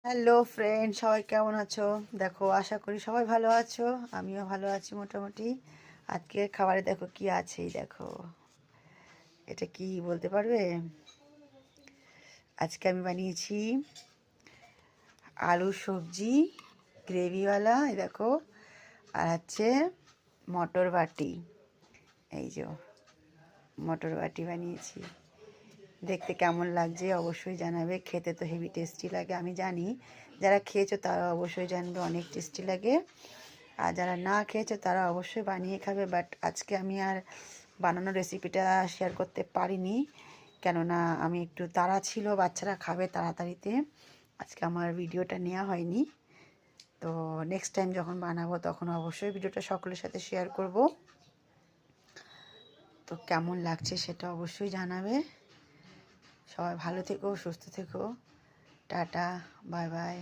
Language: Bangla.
হ্যালো ফ্রেন্ড, সবাই কেমন আছো? দেখো, আশা করি সবাই ভালো আছো। আমিও ভালো আছি মোটামুটি। আজকে খাবারে দেখো কি আছে, দেখো এটা কি বলতে পারবে? আজকে আমি বানিয়েছি আলু সবজি গ্রেভিওয়ালা, এই দেখো। আর হচ্ছে মটর বাটি, এই যে মটর বাটি বানিয়েছি। দেখতে কেমন লাগছে অবশ্যই জানাবে। খেতে তো হেভি টেস্টি লাগে, আমি জানি। যারা খেয়েছো তারা অবশ্যই জানবে অনেক টেস্টি লাগে। আর যারা না খেয়েছো তারা অবশ্যই বানিয়ে খাবে। বাট আজকে আমি আর বানানোর রেসিপিটা শেয়ার করতে পারিনি, কেননা আমি একটু তাড়া ছিল, বাচ্চারা খাবে তাড়াতাড়িতে। আজকে আমার ভিডিওটা নেওয়া হয়নি। তো নেক্সট টাইম যখন বানাবো তখন অবশ্যই ভিডিওটা সকলের সাথে শেয়ার করব। তো কেমন লাগছে সেটা অবশ্যই জানাবে। সবাই ভালো থেকো, সুস্থ থেকো। Tata, bye bye.